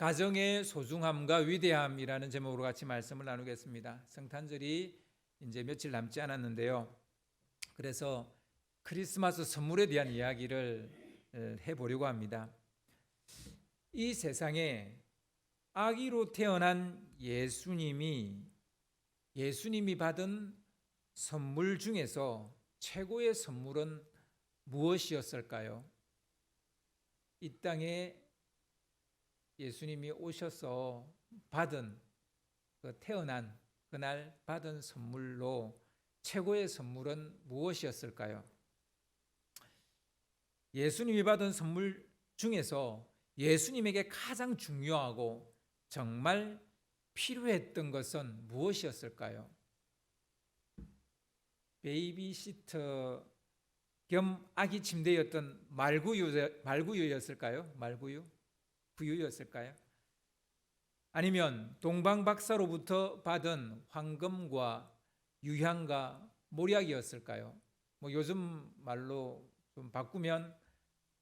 가정의 소중함과 위대함이라는 제목으로 같이 말씀을 나누겠습니다. 성탄절이 이제 며칠 남지 않았는데요. 그래서 크리스마스 선물에 대한 이야기를 해보려고 합니다. 이 세상에 아기로 태어난 예수님이 받은 선물 중에서 최고의 선물은 무엇이었을까요? 이 땅에 예수님이 오셔서 태어난 그날 받은 선물로 최고의 선물은 무엇이었을까요? 예수님이 받은 선물 중에서 예수님에게 가장 중요하고 정말 필요했던 것은 무엇이었을까요? 베이비시터 겸 아기 침대였던 말구유였을까요? 구유였을까요? 아니면 동방박사로부터 받은 황금과 유향과 몰약이었을까요? 요즘 말로 좀 바꾸면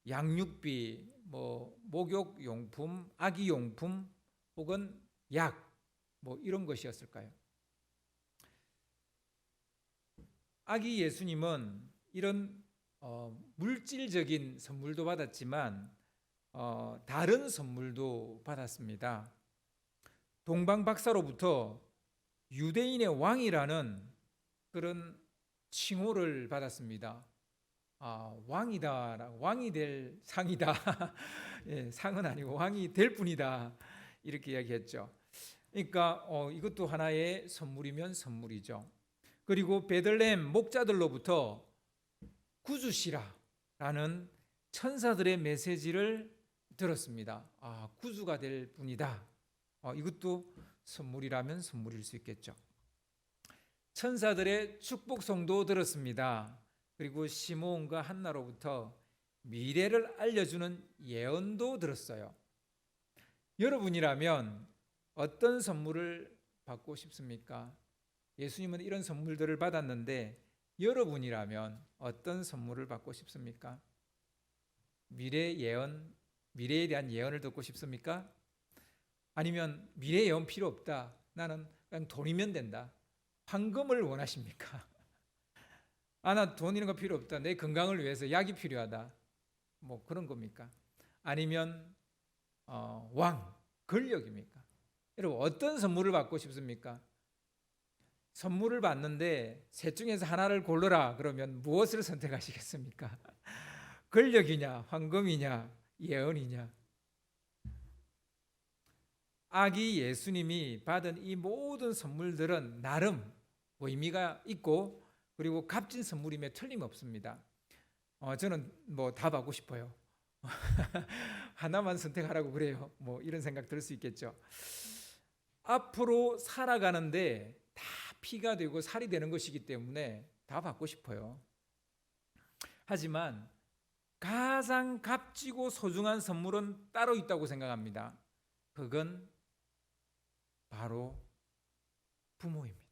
양육비, 목욕용품, 아기용품 혹은 약 이런 것이었을까요? 아기 예수님은 이런 물질적인 선물도 받았지만 다른 선물도 받았습니다. 동방박사로부터 유대인의 왕이라는 그런 칭호를 받았습니다. 왕이다, 왕이 될 상이다. 예, 상은 아니고 왕이 될 뿐이다, 이렇게 이야기했죠. 그러니까 이것도 하나의 선물이면 선물이죠. 그리고 베들레헴 목자들로부터 구주시라라는 천사들의 메시지를 들었습니다. 구주가 될 분이다. 이것도 선물이라면 선물일 수 있겠죠. 천사들의 축복송도 들었습니다. 그리고 시므온과 한나로부터 미래를 알려주는 예언도 들었어요. 여러분이라면 어떤 선물을 받고 싶습니까? 예수님은 이런 선물들을 받았는데 여러분이라면 어떤 선물을 받고 싶습니까? 미래에 대한 예언을 듣고 싶습니까? 아니면 미래 예언 필요 없다, 나는 그냥 돈이면 된다, 황금을 원하십니까? 나 돈 이런 거 필요 없다, 내 건강을 위해서 약이 필요하다, 그런 겁니까? 아니면 왕, 권력입니까? 여러분, 어떤 선물을 받고 싶습니까? 선물을 받는데 셋 중에서 하나를 고르라 그러면 무엇을 선택하시겠습니까? 권력이냐, 황금이냐, 예언이냐? 아기 예수님이 받은 이 모든 선물들은 나름 의미가 있고 그리고 값진 선물임에 틀림없습니다. 저는 다 받고 싶어요. 하나만 선택하라고 그래요. 이런 생각 들 수 있겠죠. 앞으로 살아가는데 다 피가 되고 살이 되는 것이기 때문에 다 받고 싶어요. 하지만 가장 값지고 소중한 선물은 따로 있다고 생각합니다. 그건 바로 부모입니다.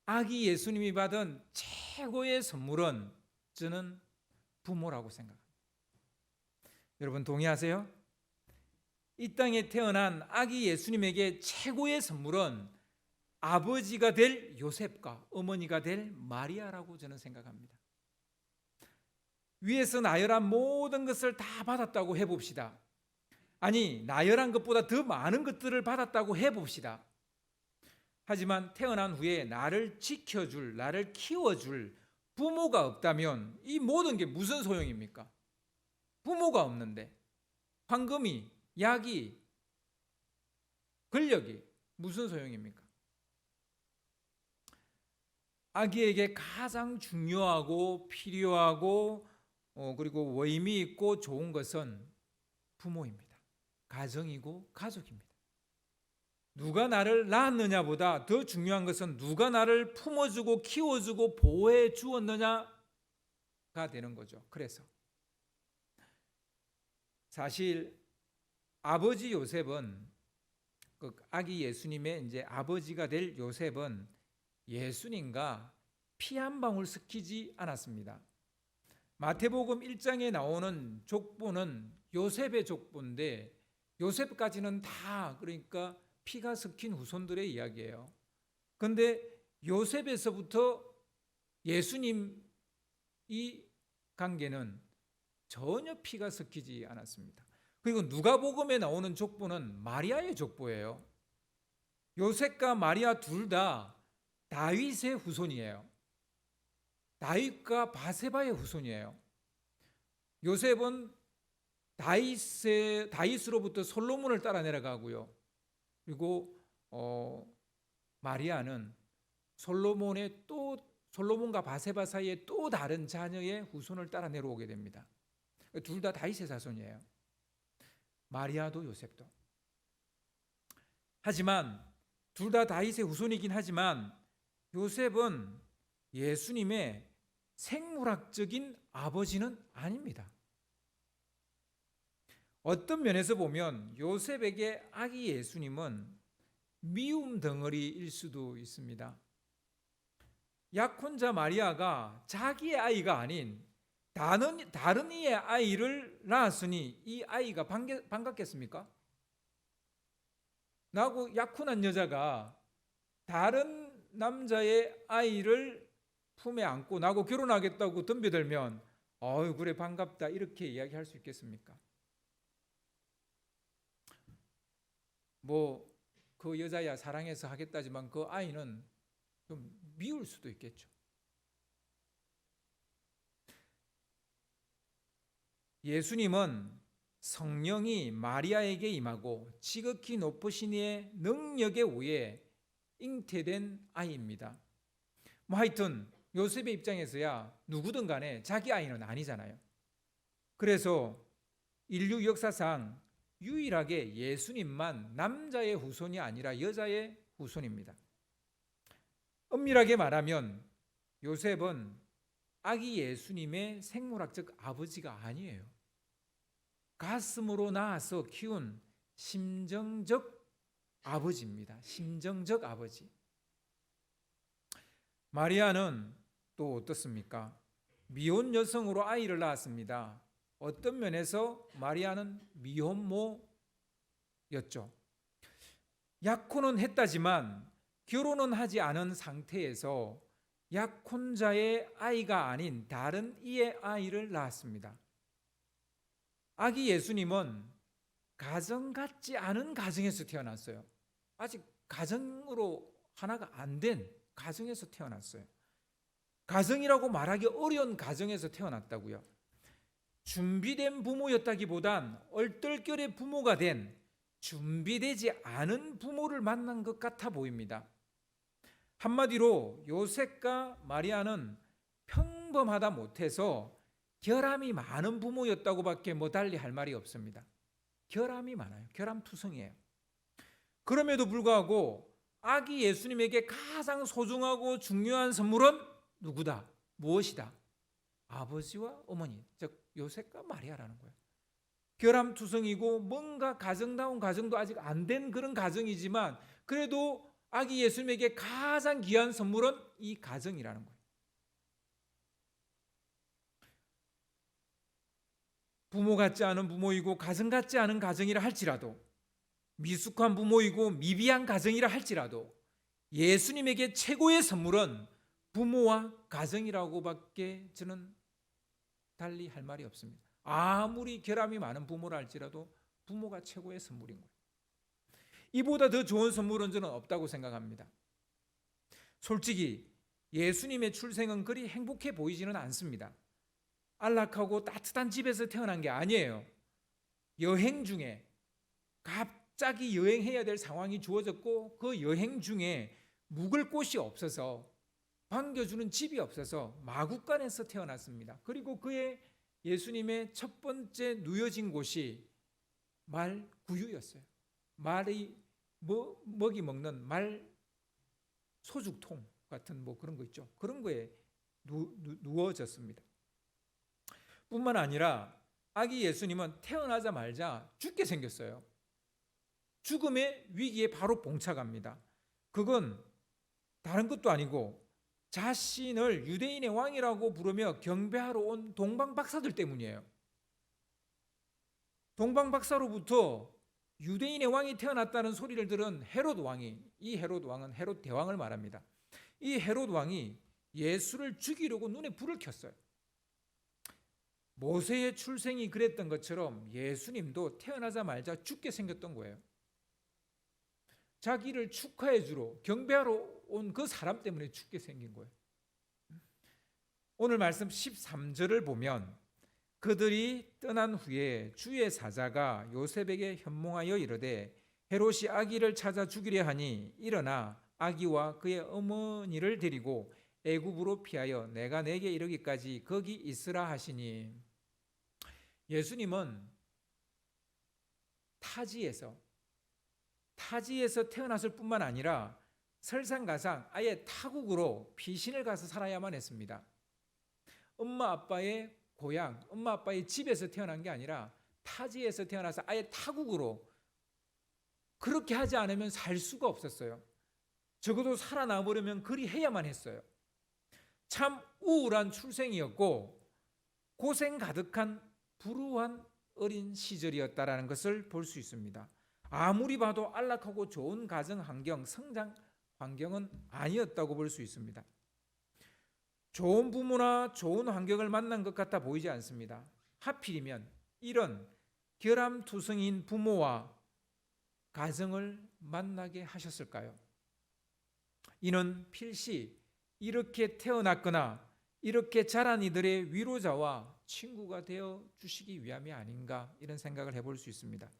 아기 예수님이 받은 최고의 선물은 저는 부모라고 생각합니다. 여러분 동의하세요? 이 땅에 태어난 아기 예수님에게 최고의 선물은 아버지가 될 요셉과 어머니가 될 마리아라고 저는 생각합니다. 위에서 나열한 모든 것을 다 받았다고 해봅시다. 아니, 나열한 것보다 더 많은 것들을 받았다고 해봅시다. 하지만 태어난 후에 나를 지켜줄, 나를 키워줄 부모가 없다면 이 모든 게 무슨 소용입니까? 부모가 없는데 황금이, 약이, 권력이 무슨 소용입니까? 아기에게 가장 중요하고 필요하고 그리고 의미 있고 좋은 것은 부모입니다. 가정이고 가족입니다. 누가 나를 낳았느냐보다 더 중요한 것은 누가 나를 품어주고 키워주고 보호해 주었느냐가 되는 거죠. 그래서 사실 아버지 요셉은, 그 아기 예수님의 이제 아버지가 될 요셉은 예수님과 피 한 방울 섞이지 않았습니다. 마태복음 1장에 나오는 족보는 요셉의 족보인데 요셉까지는 다 그러니까 피가 섞인 후손들의 이야기예요. 그런데 요셉에서부터 예수님 이 관계는 전혀 피가 섞이지 않았습니다. 그리고 누가복음에 나오는 족보는 마리아의 족보예요. 요셉과 마리아 둘 다 다윗의 후손이에요. 다윗과 바세바의 후손이에요. 요셉은 다윗으로부터 솔로몬을 따라 내려가고요. 그리고 마리아는 솔로몬과 바세바 사이에 또 다른 자녀의 후손을 따라 내려오게 됩니다. 둘 다 다윗의 자손이에요. 마리아도 요셉도. 하지만 둘 다 다윗의 후손이긴 하지만 요셉은 예수님의 생물학적인 아버지는 아닙니다. 어떤 면에서 보면 요셉에게 아기 예수님은 미움 덩어리일 수도 있습니다. 약혼자 마리아가 자기의 아이가 아닌 다른 이의 아이를 낳았으니 이 아이가 반갑겠습니까? 나하고 약혼한 여자가 다른 남자의 아이를 품에 안고 나하고 결혼하겠다고 덤벼들면 그래 반갑다 이렇게 이야기할 수 있겠습니까? 뭐 그 여자야 사랑해서 하겠다지만 그 아이는 좀 미울 수도 있겠죠. 예수님은 성령이 마리아에게 임하고 지극히 높으신 이의 능력에 의해 잉태된 아이입니다. 하여튼 요셉의 입장에서야 누구든 간에 자기 아이는 아니잖아요. 그래서 인류 역사상 유일하게 예수님만 남자의 후손이 아니라 여자의 후손입니다. 엄밀하게 말하면 요셉은 아기 예수님의 생물학적 아버지가 아니에요. 가슴으로 낳아서 키운 심정적 아버지입니다. 심정적 아버지. 마리아는 또 어떻습니까? 미혼 여성으로 아이를 낳았습니다. 어떤 면에서 마리아는 미혼모였죠. 약혼은 했다지만 결혼은 하지 않은 상태에서 약혼자의 아이가 아닌 다른 이의 아이를 낳았습니다. 아기 예수님은 가정 같지 않은 가정에서 태어났어요. 아직 가정으로 하나가 안 된 가정에서 태어났어요. 가정이라고 말하기 어려운 가정에서 태어났다고요. 준비된 부모였다기보단 얼떨결에 부모가 된 준비되지 않은 부모를 만난 것 같아 보입니다. 한마디로 요셉과 마리아는 평범하다 못해서 결함이 많은 부모였다고밖에 뭐 달리 할 말이 없습니다. 결함이 많아요. 결함투성이에요. 그럼에도 불구하고 아기 예수님에게 가장 소중하고 중요한 선물은 누구다? 무엇이다? 아버지와 어머니, 즉 요셉과 마리아라는 거예요. 결함투성이고 뭔가 가정다운 가정도 아직 안 된 그런 가정이지만 그래도 아기 예수님에게 가장 귀한 선물은 이 가정이라는 거예요. 부모 같지 않은 부모이고 가정 같지 않은 가정이라 할지라도 미숙한 부모이고 미비한 가정이라 할지라도 예수님에게 최고의 선물은 부모와 가정이라고밖에 저는 달리 할 말이 없습니다. 아무리 결함이 많은 부모라 할지라도 부모가 최고의 선물인 거예요. 이보다 더 좋은 선물은 저는 없다고 생각합니다. 솔직히 예수님의 출생은 그리 행복해 보이지는 않습니다. 안락하고 따뜻한 집에서 태어난 게 아니에요. 여행 중에 갑자기 여행해야 될 상황이 주어졌고 그 여행 중에 묵을 곳이 없어서 반겨주는 집이 없어서 마구간에서 태어났습니다. 그리고 그의 예수님의 첫 번째 누워진 곳이 말 구유였어요. 말이 먹이 먹는 말 소죽통 같은 뭐 그런 거 있죠. 그런 거에 누워졌습니다. 뿐만 아니라 아기 예수님은 태어나자마자 죽게 생겼어요. 죽음의 위기에 바로 봉착합니다. 그건 다른 것도 아니고 자신을 유대인의 왕이라고 부르며 경배하러 온 동방박사들 때문이에요. 동방박사로부터 유대인의 왕이 태어났다는 소리를 들은 헤롯 왕이, 이 헤롯 왕은 헤롯 대왕을 말합니다. 이 헤롯 왕이 예수를 죽이려고 눈에 불을 켰어요. 모세의 출생이 그랬던 것처럼 예수님도 태어나자마자 죽게 생겼던 거예요. 자기를 축하해 주러 경배하러 온 그 사람 때문에 죽게 생긴 거예요. 오늘 말씀 13절을 보면 그들이 떠난 후에 주의 사자가 요셉에게 현몽하여 이르되 헤롯이 아기를 찾아 죽이려 하니 일어나 아기와 그의 어머니를 데리고 애굽으로 피하여 내가 내게 이르기까지 거기 있으라 하시니, 예수님은 타지에서 태어났을 뿐만 아니라 설상가상 아예 타국으로 피신을 가서 살아야만 했습니다. 엄마 아빠의 고향, 엄마 아빠의 집에서 태어난 게 아니라 타지에서 태어나서 아예 타국으로, 그렇게 하지 않으면 살 수가 없었어요. 적어도 살아남으려면 그리 해야만 했어요. 참 우울한 출생이었고 고생 가득한 불우한 어린 시절이었다라는 것을 볼 수 있습니다. 아무리 봐도 안락하고 좋은 가정 환경, 성장 환경은 아니었다고 볼 수 있습니다. 좋은 부모나 좋은 환경을 만난 것 같아 보이지 않습니다. 하필이면 이런 결함투성인 부모와 가정을 만나게 하셨을까요? 이는 필시 이렇게 태어났거나 이렇게 자란 이들의 위로자와 친구가 되어 주시기 위함이 아닌가, 이런 생각을 해볼 수 있습니다.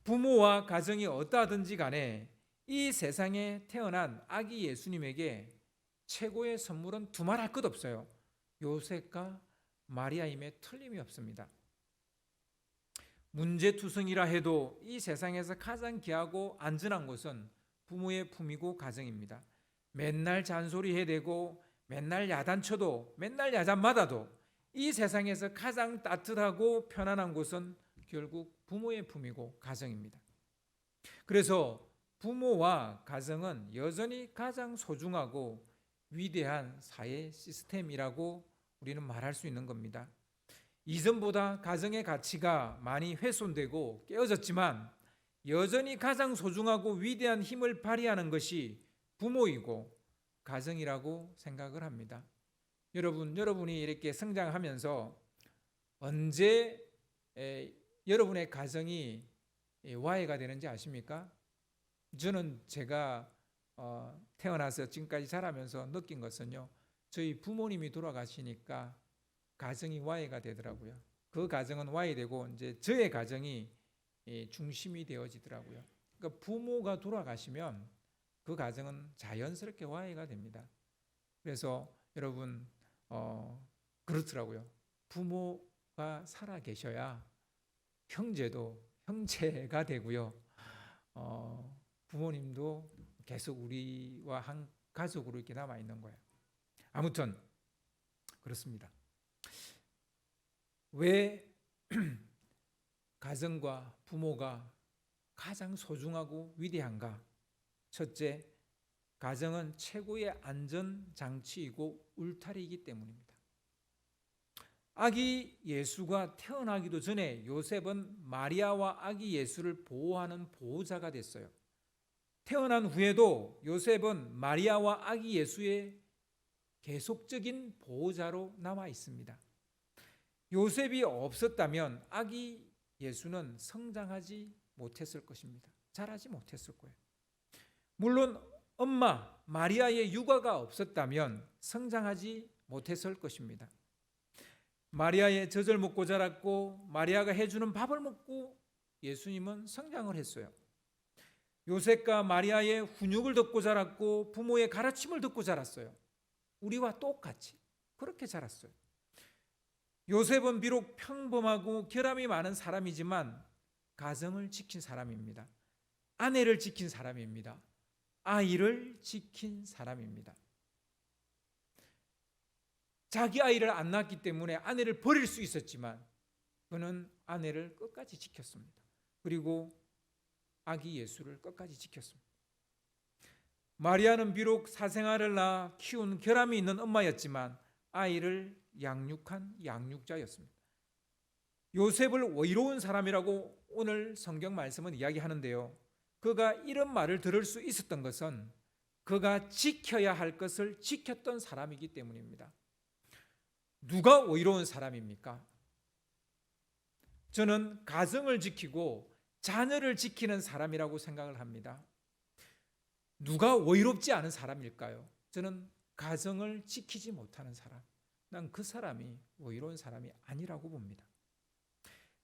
부모와 가정이 어떠하든지 간에 이 세상에 태어난 아기 예수님에게 최고의 선물은 두말할 것 없어요. 요셉과 마리아임에 틀림이 없습니다. 문제투성이라 해도 이 세상에서 가장 귀하고 안전한 곳은 부모의 품이고 가정입니다. 맨날 잔소리해대고 맨날 야단쳐도 맨날 야단 맞아도 이 세상에서 가장 따뜻하고 편안한 곳은 결국 부모의 품이고 가정입니다. 그래서 부모와 가정은 여전히 가장 소중하고 위대한 사회 시스템이라고 우리는 말할 수 있는 겁니다. 이전보다 가정의 가치가 많이 훼손되고 깨어졌지만 여전히 가장 소중하고 위대한 힘을 발휘하는 것이 부모이고 가정이라고 생각을 합니다. 여러분이 이렇게 성장하면서 언제 여러분의 가정이 와해가 되는지 아십니까? 저는 제가 태어나서 지금까지 자라면서 느낀 것은요, 저희 부모님이 돌아가시니까 가정이 와해가 되더라고요. 그 가정은 와해되고 이제 저의 가정이 중심이 되어지더라고요. 그러니까 부모가 돌아가시면 그 가정은 자연스럽게 와해가 됩니다. 그래서 여러분 그렇더라고요. 부모가 살아 계셔야 형제도 형제가 되고요. 부모님도 계속 우리와 한 가족으로 이렇게 남아 있는 거예요. 아무튼 그렇습니다. 왜 가정과 부모가 가장 소중하고 위대한가? 첫째, 가정은 최고의 안전장치이고 울타리이기 때문입니다. 아기 예수가 태어나기도 전에 요셉은 마리아와 아기 예수를 보호하는 보호자가 됐어요. 태어난 후에도 요셉은 마리아와 아기 예수의 계속적인 보호자로 남아 있습니다. 요셉이 없었다면 아기 예수는 성장하지 못했을 것입니다. 자라지 못했을 거예요. 물론 엄마 마리아의 육아가 없었다면 성장하지 못했을 것입니다. 마리아의 젖을 먹고 자랐고 마리아가 해주는 밥을 먹고 예수님은 성장을 했어요. 요셉과 마리아의 훈육을 듣고 자랐고 부모의 가르침을 듣고 자랐어요. 우리와 똑같이 그렇게 자랐어요. 요셉은 비록 평범하고 결함이 많은 사람이지만 가정을 지킨 사람입니다. 아내를 지킨 사람입니다. 아이를 지킨 사람입니다. 자기 아이를 안 낳았기 때문에 아내를 버릴 수 있었지만 그는 아내를 끝까지 지켰습니다. 그리고 아기 예수를 끝까지 지켰습니다. 마리아는 비록 사생아를 낳아 키운 결함이 있는 엄마였지만 아이를 양육한 양육자였습니다. 요셉을 의로운 사람이라고 오늘 성경 말씀은 이야기하는데요. 그가 이런 말을 들을 수 있었던 것은 그가 지켜야 할 것을 지켰던 사람이기 때문입니다. 누가 의로운 사람입니까? 저는 가정을 지키고 자녀를 지키는 사람이라고 생각을 합니다. 누가 의롭지 않은 사람일까요? 저는 가정을 지키지 못하는 사람, 난 그 사람이 의로운 사람이 아니라고 봅니다.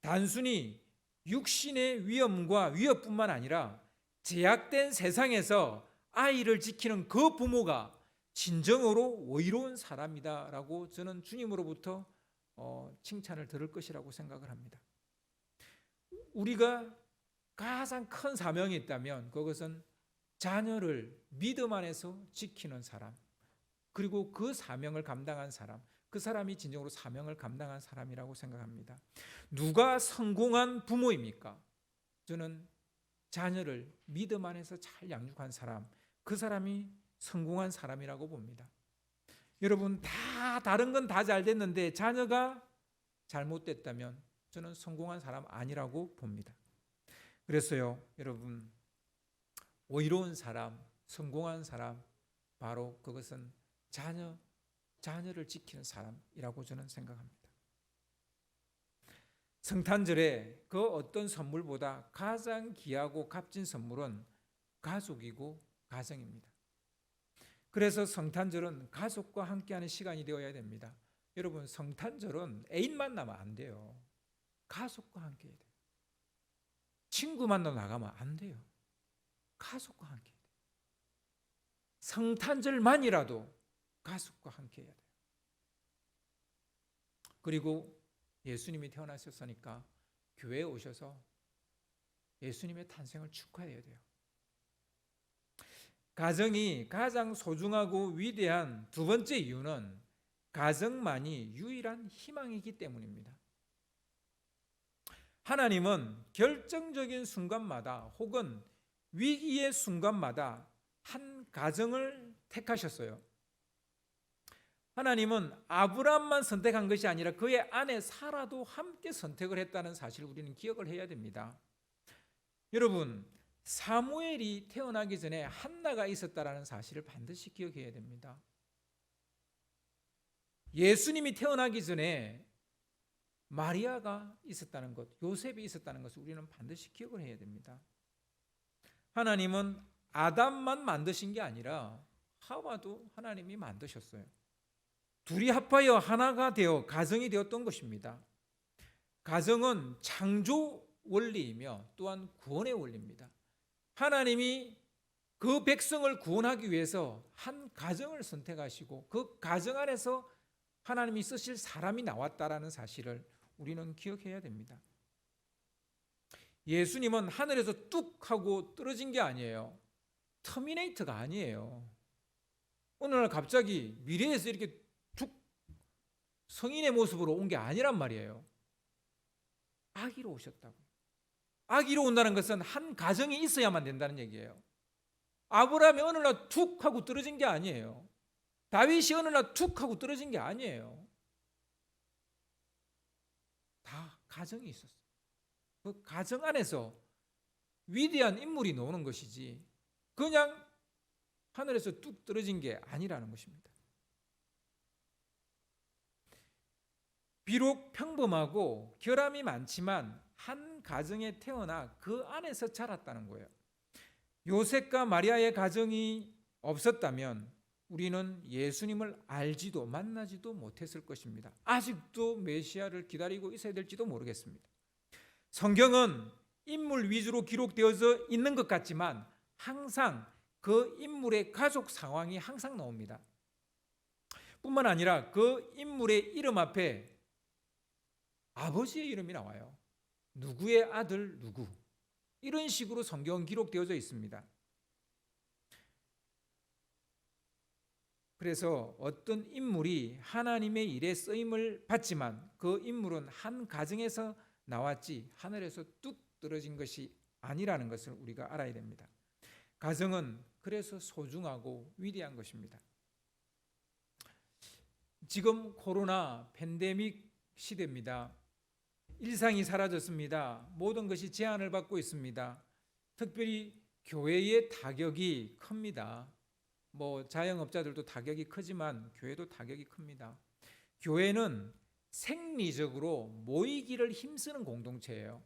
단순히 육신의 위험과 위협뿐만 아니라 제약된 세상에서 아이를 지키는 그 부모가 진정으로 의로운 사람이다라고 저는 주님으로부터 칭찬을 들을 것이라고 생각을 합니다. 우리가 가장 큰 사명이 있다면 그것은 자녀를 믿음 안에서 지키는 사람, 그리고 그 사명을 감당한 사람, 그 사람이 진정으로 사명을 감당한 사람이라고 생각합니다. 누가 성공한 부모입니까? 저는 자녀를 믿음 안에서 잘 양육한 사람, 그 사람이 성공한 사람이라고 봅니다. 여러분, 다 다른 건 다 잘 됐는데 자녀가 잘못됐다면 저는 성공한 사람 아니라고 봅니다. 그래서요, 여러분, 의로운 사람, 성공한 사람, 바로 그것은 자녀를 지키는 사람이라고 저는 생각합니다. 성탄절에 그 어떤 선물보다 가장 귀하고 값진 선물은 가족이고 가정입니다. 그래서 성탄절은 가족과 함께하는 시간이 되어야 됩니다. 여러분, 성탄절은 애인 만나면 안 돼요. 가족과 함께 해야 돼요. 친구 만나러 나가면 안 돼요. 가족과 함께 해야 돼요. 성탄절만이라도 가족과 함께 해야 돼요. 그리고 예수님이 태어나셨으니까 교회에 오셔서 예수님의 탄생을 축하해야 돼요. 가정이 가장 소중하고 위대한 두 번째 이유는 가정만이 유일한 희망이기 때문입니다. 하나님은 결정적인 순간마다 혹은 위기의 순간마다 한 가정을 택하셨어요. 하나님은 아브라함만 선택한 것이 아니라 그의 아내 사라도 함께 선택을 했다는 사실을 우리는 기억을 해야 됩니다. 여러분, 사무엘이 태어나기 전에 한나가 있었다는 사실을 반드시 기억해야 됩니다. 예수님이 태어나기 전에 마리아가 있었다는 것, 요셉이 있었다는 것을 우리는 반드시 기억을 해야 됩니다. 하나님은 아담만 만드신 게 아니라 하와도 하나님이 만드셨어요. 둘이 합하여 하나가 되어 가정이 되었던 것입니다. 가정은 창조 원리이며 또한 구원의 원리입니다. 하나님이 그 백성을 구원하기 위해서 한 가정을 선택하시고 그 가정 안에서 하나님이 쓰실 사람이 나왔다라는 사실을 우리는 기억해야 됩니다. 예수님은 하늘에서 뚝 하고 떨어진 게 아니에요. 터미네이터가 아니에요. 어느 날 갑자기 미래에서 이렇게 툭 성인의 모습으로 온 게 아니란 말이에요. 아기로 오셨다고. 아기로 온다는 것은 한 가정이 있어야만 된다는 얘기예요. 아브라함이 어느 날 툭 하고 떨어진 게 아니에요. 다윗이 어느 날 툭 하고 떨어진 게 아니에요. 다 가정이 있었어요. 그 가정 안에서 위대한 인물이 나오는 것이지 그냥 하늘에서 뚝 떨어진 게 아니라는 것입니다. 비록 평범하고 결함이 많지만 한 가정에 태어나 그 안에서 자랐다는 거예요. 요셉과 마리아의 가정이 없었다면 우리는 예수님을 알지도 만나지도 못했을 것입니다. 아직도 메시아를 기다리고 있어야 될지도 모르겠습니다. 성경은 인물 위주로 기록되어져 있는 것 같지만 항상 그 인물의 가족 상황이 항상 나옵니다. 뿐만 아니라 그 인물의 이름 앞에 아버지의 이름이 나와요. 누구의 아들 누구, 이런 식으로 성경은 기록되어져 있습니다. 그래서 어떤 인물이 하나님의 일에 쓰임을 받지만 그 인물은 한 가정에서 나왔지 하늘에서 뚝 떨어진 것이 아니라는 것을 우리가 알아야 됩니다. 가정은 그래서 소중하고 위대한 것입니다. 지금 코로나 팬데믹 시대입니다. 일상이 사라졌습니다. 모든 것이 제한을 받고 있습니다. 특별히 교회의 타격이 큽니다. 뭐 자영업자들도 타격이 크지만 교회도 타격이 큽니다. 교회는 생리적으로 모이기를 힘쓰는 공동체예요.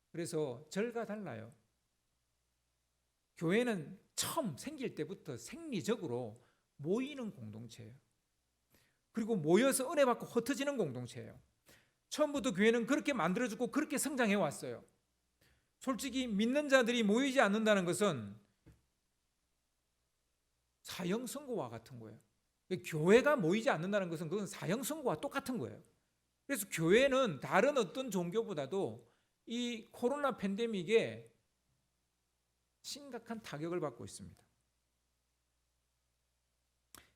그래서 절과 달라요. 교회는 처음 생길 때부터 생리적으로 모이는 공동체예요. 그리고 모여서 은혜 받고 흩어지는 공동체예요. 처음부터 교회는 그렇게 만들어지고 그렇게 성장해 왔어요. 솔직히 믿는 자들이 모이지 않는다는 것은 사형선고와 같은 거예요. 교회가 모이지 않는다는 것은 그건 사형선고와 똑같은 거예요. 그래서 교회는 다른 어떤 종교보다도 이 코로나 팬데믹에 심각한 타격을 받고 있습니다.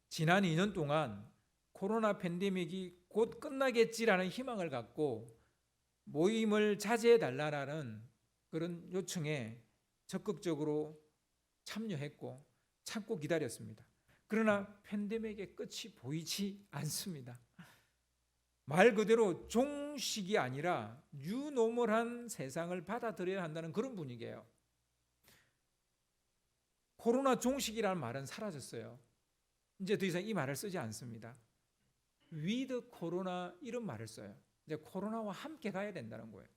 지난 2년 동안 코로나 팬데믹이 곧 끝나겠지라는 희망을 갖고 모임을 자제해달라는 그런 요청에 적극적으로 참여했고 참고 기다렸습니다. 그러나 팬데믹의 끝이 보이지 않습니다. 말 그대로 종식이 아니라 뉴노멀한 세상을 받아들여야 한다는 그런 분위기예요. 코로나 종식이라는 말은 사라졌어요. 이제 더 이상 이 말을 쓰지 않습니다. 위드 코로나 이런 말을 써요. 이제 코로나와 함께 가야 된다는 거예요.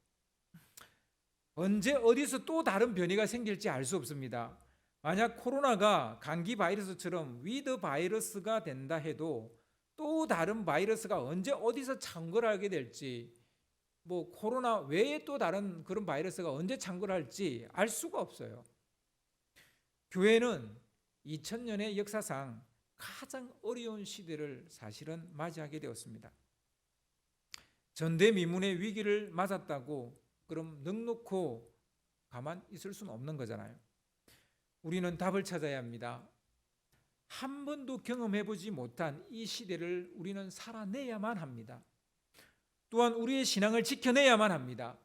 언제 어디서 또 다른 변이가 생길지 알 수 없습니다. 만약 코로나가 감기 바이러스처럼 위드 바이러스가 된다 해도 또 다른 바이러스가 언제 어디서 창궐하게 될지, 뭐 코로나 외에 또 다른 그런 바이러스가 언제 창궐할지 알 수가 없어요. 교회는 2000년의 역사상 가장 어려운 시대를 사실은 맞이하게 되었습니다. 전대미문의 위기를 맞았다고 그럼 넉넉히 가만 있을 수는 없는 거잖아요. 우리는 답을 찾아야 합니다. 한 번도 경험해보지 못한 이 시대를 우리는 살아내야만 합니다. 또한 우리의 신앙을 지켜내야만 합니다.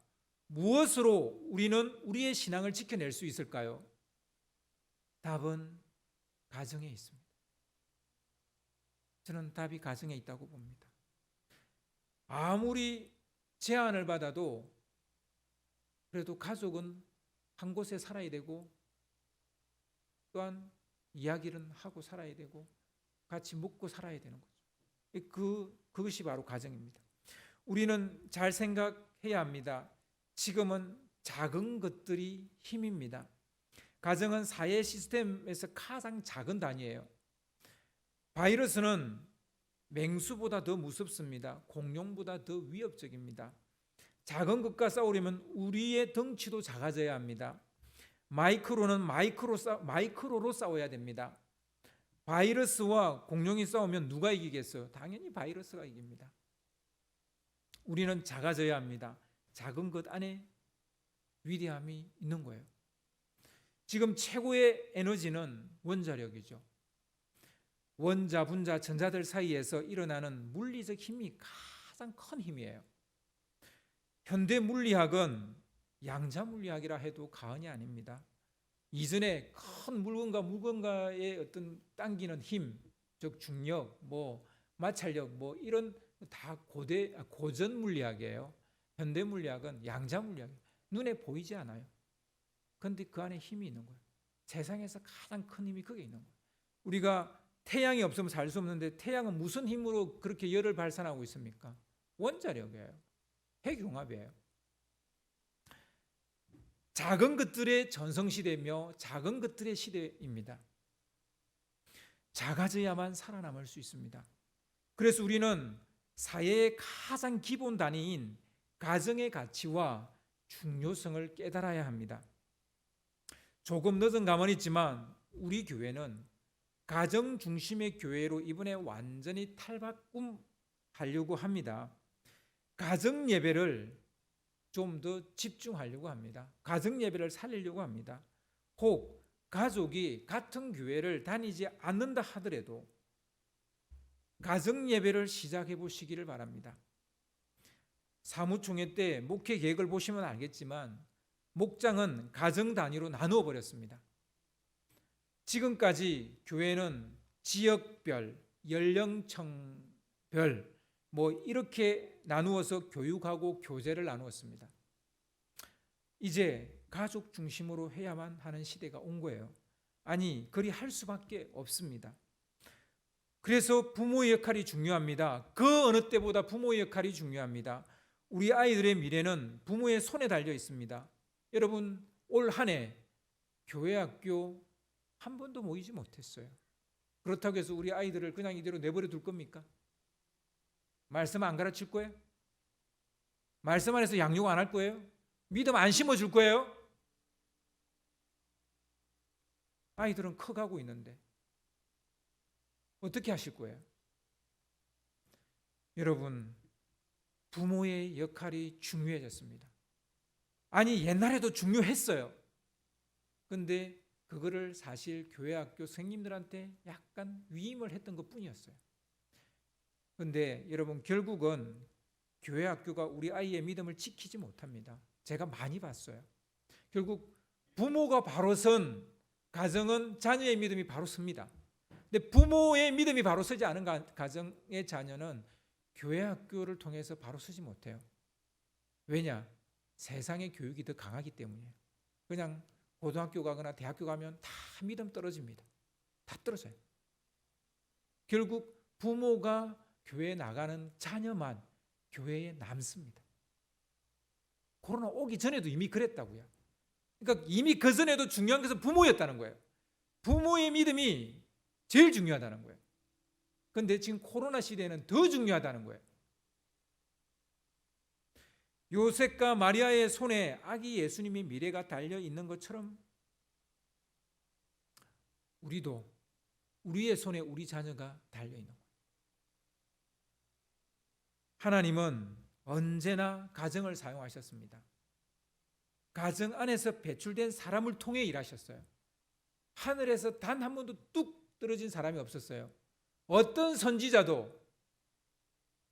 무엇으로 우리는 우리의 신앙을 지켜낼 수 있을까요? 답은 가정에 있습니다. 저는 답이 가정에 있다고 봅니다. 아무리 제한을 받아도 그래도 가족은 한 곳에 살아야 되고 또한 이야기를 하고 살아야 되고 같이 먹고 살아야 되는 거죠. 그것이 바로 가정입니다. 우리는 잘 생각해야 합니다. 지금은 작은 것들이 힘입니다. 가정은 사회 시스템에서 가장 작은 단위예요. 바이러스는 맹수보다 더 무섭습니다. 공룡보다 더 위협적입니다. 작은 것과 싸우려면 우리의 덩치도 작아져야 합니다. 마이크로는 마이크로로 싸워야 됩니다. 바이러스와 공룡이 싸우면 누가 이기겠어요? 당연히 바이러스가 이깁니다. 우리는 작아져야 합니다. 작은 것 안에 위대함이 있는 거예요. 지금 최고의 에너지는 원자력이죠. 원자, 분자, 전자들 사이에서 일어나는 물리적 힘이 가장 큰 힘이에요. 현대 물리학은 양자 물리학이라 해도 과언이 아닙니다. 이전에 큰 물건과 물건과의 어떤 당기는 힘, 즉 중력, 마찰력, 이런 다 고전 물리학이에요. 현대 물리학은 양자 물리학이에요. 눈에 보이지 않아요. 그런데 그 안에 힘이 있는 거예요. 세상에서 가장 큰 힘이 그게 있는 거예요. 우리가 태양이 없으면 살 수 없는데 태양은 무슨 힘으로 그렇게 열을 발산하고 있습니까? 원자력이에요. 핵융합이에요. 작은 것들의 전성시대며 작은 것들의 시대입니다. 작아져야만 살아남을 수 있습니다. 그래서 우리는 사회의 가장 기본 단위인 가정의 가치와 중요성을 깨달아야 합니다. 조금 늦은 감은 있지만 우리 교회는 가정 중심의 교회로 이번에 완전히 탈바꿈하려고 합니다. 가정 예배를 좀 더 집중하려고 합니다. 가정 예배를 살리려고 합니다. 혹 가족이 같은 교회를 다니지 않는다 하더라도 가정 예배를 시작해 보시기를 바랍니다. 사무총회 때 목회 계획을 보시면 알겠지만 목장은 가정 단위로 나누어 버렸습니다. 지금까지 교회는 지역별, 연령층별, 뭐 이렇게 나누어서 교육하고 교제를 나누었습니다. 이제 가족 중심으로 해야만 하는 시대가 온 거예요. 아니, 그리 할 수밖에 없습니다. 그래서 부모의 역할이 중요합니다. 그 어느 때보다 부모의 역할이 중요합니다. 우리 아이들의 미래는 부모의 손에 달려 있습니다. 여러분, 올 한 해 교회 학교 한 번도 모이지 못했어요. 그렇다고 해서 우리 아이들을 그냥 이대로 내버려 둘 겁니까? 말씀 안 가르칠 거예요? 말씀 안에서 양육 안 할 거예요? 믿음 안 심어줄 거예요? 아이들은 커가고 있는데 어떻게 하실 거예요? 여러분, 부모의 역할이 중요해졌습니다. 아니, 옛날에도 중요했어요. 근데 그거를 사실 교회 학교 선생님들한테 약간 위임을 했던 것 뿐이었어요. 근데 여러분, 결국은 교회 학교가 우리 아이의 믿음을 지키지 못합니다. 제가 많이 봤어요. 결국 부모가 바로 선 가정은 자녀의 믿음이 바로 섭니다. 근데 부모의 믿음이 바로 서지 않은 가정의 자녀는 교회 학교를 통해서 바로 서지 못해요. 왜냐? 세상의 교육이 더 강하기 때문이에요. 그냥 고등학교 가거나 대학교 가면 다 믿음 떨어집니다. 다 떨어져요. 결국 부모가 교회에 나가는 자녀만 교회에 남습니다. 코로나 오기 전에도 이미 그랬다고요. 그러니까 이미 그 전에도 중요한 것은 부모였다는 거예요. 부모의 믿음이 제일 중요하다는 거예요. 그런데 지금 코로나 시대에는 더 중요하다는 거예요. 요셉과 마리아의 손에 아기 예수님의 미래가 달려 있는 것처럼 우리도 우리의 손에 우리 자녀가 달려 있는 거예요. 하나님은 언제나 가정을 사용하셨습니다. 가정 안에서 배출된 사람을 통해 일하셨어요. 하늘에서 단 한 번도 뚝 떨어진 사람이 없었어요. 어떤 선지자도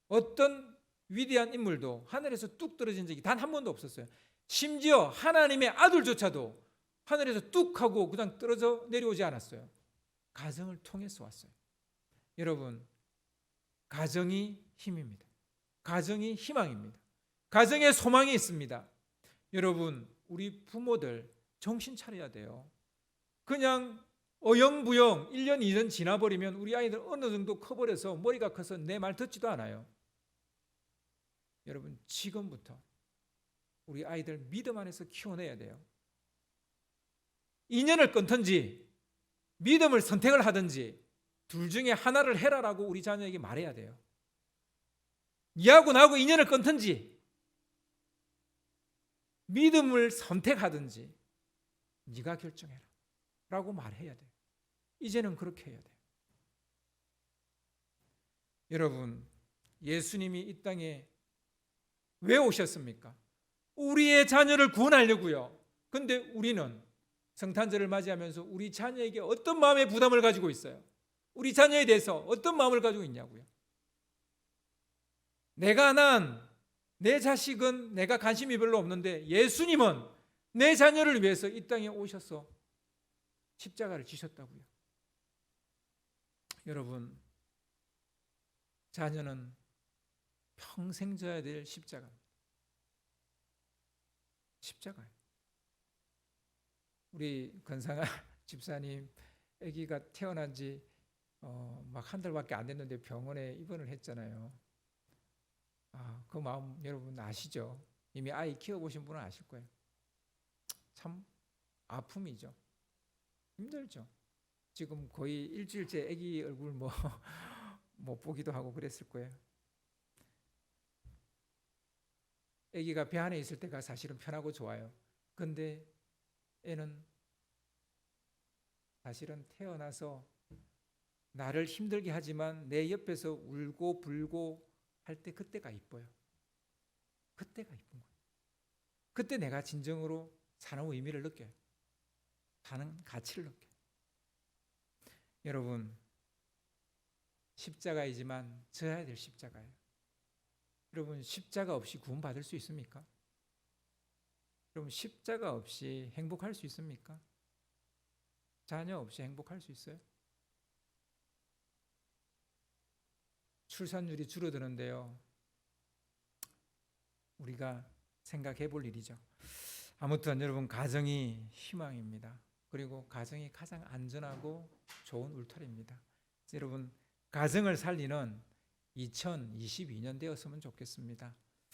어떤 위대한 인물도 하늘에서 뚝 떨어진 적이 단 한 번도 없었어요. 심지어 하나님의 아들조차도 하늘에서 뚝 하고 그냥 떨어져 내려오지 않았어요. 가정을 통해서 왔어요. 여러분, 가정이 힘입니다. 가정이 희망입니다. 가정에 소망이 있습니다. 여러분, 우리 부모들 정신 차려야 돼요. 그냥 어영부영 1년, 2년 지나버리면 우리 아이들 어느 정도 커버려서 머리가 커서 내 말 듣지도 않아요. 여러분, 지금부터 우리 아이들 믿음 안에서 키워내야 돼요. 인연을 끊든지 믿음을 선택을 하든지 둘 중에 하나를 해라라고 우리 자녀에게 말해야 돼요. 니하고 나하고 인연을 끊든지 믿음을 선택하든지 네가 결정해라 라고 말해야 돼요. 이제는 그렇게 해야 돼요. 여러분, 예수님이 이 땅에 왜 오셨습니까? 우리의 자녀를 구원하려고요. 근데 우리는 성탄절을 맞이하면서 우리 자녀에게 어떤 마음의 부담을 가지고 있어요? 우리 자녀에 대해서 어떤 마음을 가지고 있냐고요? 내가 난 내 자식은 내가 관심이 별로 없는데 예수님은 내 자녀를 위해서 이 땅에 오셔서 십자가를 지셨다고요. 여러분, 자녀는 평생 져야 될 십자가입니다. 십자가예요. 우리 건상아 집사님 아기가 태어난 지 막 한 달밖에 안 됐는데 병원에 입원을 했잖아요. 그 마음 여러분 아시죠? 이미 아이 키워보신 분은 아실 거예요. 참 아픔이죠. 힘들죠. 지금 거의 일주일째 아기 얼굴 못 보기도 하고 그랬을 거예요. 아기가 배 안에 있을 때가 사실은 편하고 좋아요. 근데 애는 사실은 태어나서 나를 힘들게 하지만 내 옆에서 울고 불고 할 때 그때가 이뻐요. 그때가 이쁜 거예요. 그때 내가 진정으로 사는 의미를 느껴요. 사는 가치를 느껴요. 여러분, 십자가이지만 져야 될 십자가예요. 여러분, 십자가 없이 구원받을 수 있습니까? 여러분, 십자가 없이 행복할 수 있습니까? 자녀 없이 행복할 수 있어요? 출산율이 줄어드는데요. 우리가 생각해 볼 일이죠. 아무튼 여러분, 가정이 희망입니다. 그리고 가정이 가장 안전하고 좋은 울타리입니다. 여러분, 가정을 살리는 2022년 되었으면 좋겠습니다.